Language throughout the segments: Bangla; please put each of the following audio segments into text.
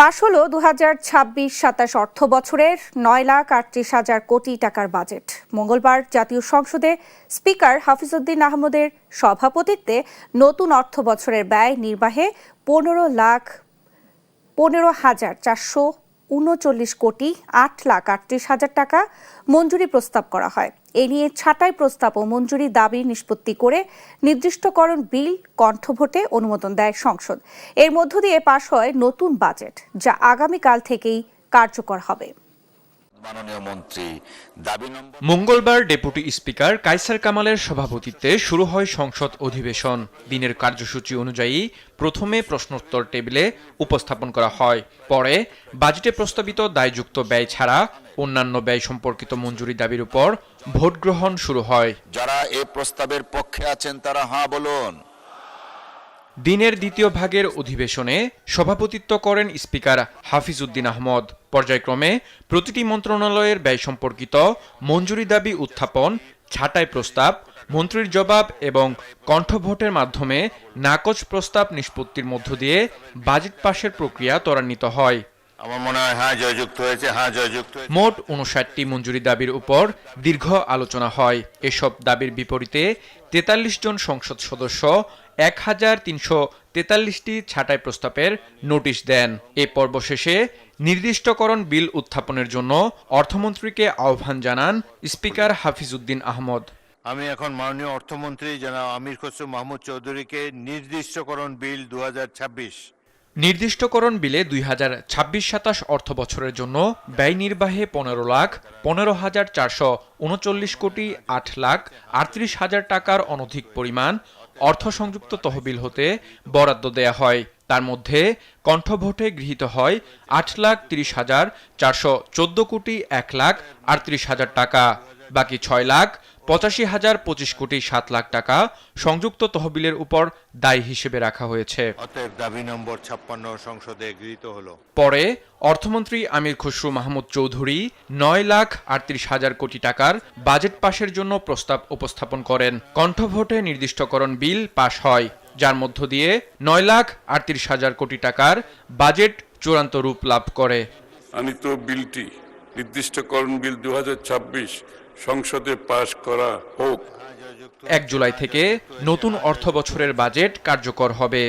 পাশ হলো 2026-27 অর্থ বছরের 9,38,000 কোটি টাকার বাজেট। মঙ্গলবার জাতীয় সংসদে স্পিকার হাফিজউদ্দিন আহমদের সভাপতিত্বে নতুন অর্থ বছরের ব্যয় নির্বাহে 15,439 কোটি 8,38,000 টাকা মঞ্জুরি প্রস্তাব করা হয়। এ নিয়ে ছাঁটাই প্রস্তাব ও মঞ্জুরি দাবি নিষ্পত্তি করে নির্দিষ্টকরণ বিল কণ্ঠভোটে অনুমোদন দেয় সংসদ। এর মধ্য দিয়ে পাশ হয় নতুন বাজেট, যা আগামীকাল থেকেই কার্যকর হবে। মঙ্গলবার ডেপুটি স্পিকার কায়সার কামালের সভাপতিত্বে শুরু হয় সংসদ অধিবেশন। দিনের কার্যসূচি অনুযায়ী প্রথমে প্রশ্নোত্তর টেবিলে উপস্থাপন করা হয়, পরে বাজেটে প্রস্তাবিত দায়যুক্ত ব্যয় ছাড়া অন্যান্য ব্যয় সম্পর্কিত মঞ্জুরি দাবির উপর ভোট গ্রহণ শুরু হয়। যারা এই প্রস্তাবের পক্ষে আছেন তারা হ্যাঁ বলুন। দিনের দ্বিতীয় ভাগের অধিবেশনে সভাপতিত্ব করেন স্পিকার হাফিজউদ্দিন আহমদ। পর্যায়ক্রমে প্রতিটি মন্ত্রণালয়ের ব্যয় সম্পর্কিত মঞ্জুরি দাবি উত্থাপন, ছাঁটাই প্রস্তাব, মন্ত্রীর জবাব এবং কণ্ঠভোটের মাধ্যমে নাকচ প্রস্তাব নিষ্পত্তির মধ্য দিয়ে বাজেট পাশের প্রক্রিয়া ত্বরান্বিত হয়। আমার মনে হয় হ্যাঁ জয়যুক্ত হয়েছে। মোট 59টি মঞ্জুরি দাবির উপর দীর্ঘ আলোচনা হয়। এসব দাবির বিপরীতে 43 জন সংসদ সদস্য 1,343টি ছাঁটাই প্রস্তাবের নোটিশ দেন। এ পর্ব শেষে নির্দিষ্টকরণ বিল উত্থাপনের জন্য অর্থমন্ত্রীকে আহ্বান জানান স্পিকার হাফিজউদ্দিন আহমদ। আমি এখন মাননীয় অর্থমন্ত্রী জনাব আমির খসরু মাহমুদ চৌধুরীকে নির্দিষ্টকরণ বিল 2026 নির্দিষ্টকরণ বিলে 2026-27 অর্থ বছরের জন্য ব্যয় নির্বাহে 15,15,439 কোটি 8,38,000 টাকার অনধিক পরিমাণ অর্থ সংযুক্ত তহবিল হতে বরাদ্দ দেয়া হয়। তার মধ্যে কণ্ঠভোটে গৃহীত হয় 8,30,414 কোটি 1,38,000 টাকা। বাকি 6,85,025 কোটি 7 লাখ টাকা সংযুক্ত তহবিলের উপর দায় হিসেবে রাখা হয়েছে। অতএব দাবি নম্বর 56 সংসদে গৃহীত হলো। পরে অর্থমন্ত্রী আমির খসরু মাহমুদ চৌধুরী 9,38,000 কোটি টাকার বাজেট পাশের জন্য প্রস্তাব উপস্থাপন করেন। কণ্ঠভোটে নির্দিষ্টকরণ বিল পাশ হয়, যার মধ্য দিয়ে 9,38,000 কোটি টাকার বাজেট চূড়ান্ত রূপ লাভ করে। আনিত বিলটি নির্দিষ্টকরণ বিল 2026 সংসদে পাশ করা হোক। 1 জুলাই থেকে নতুন অর্থ বছরের বাজেট কার্যকর হবে।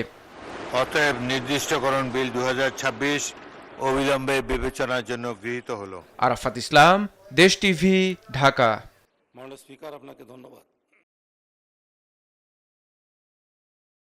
অতএব নির্দিষ্টকরণ বিল 2026 অবিলম্বে বিবেচনার জন্য গৃহীত হলো। আরাফাত ইসলাম, দেশ টিভি, ঢাকা। মাননীয় স্পিকার, আপনাকে ধন্যবাদ।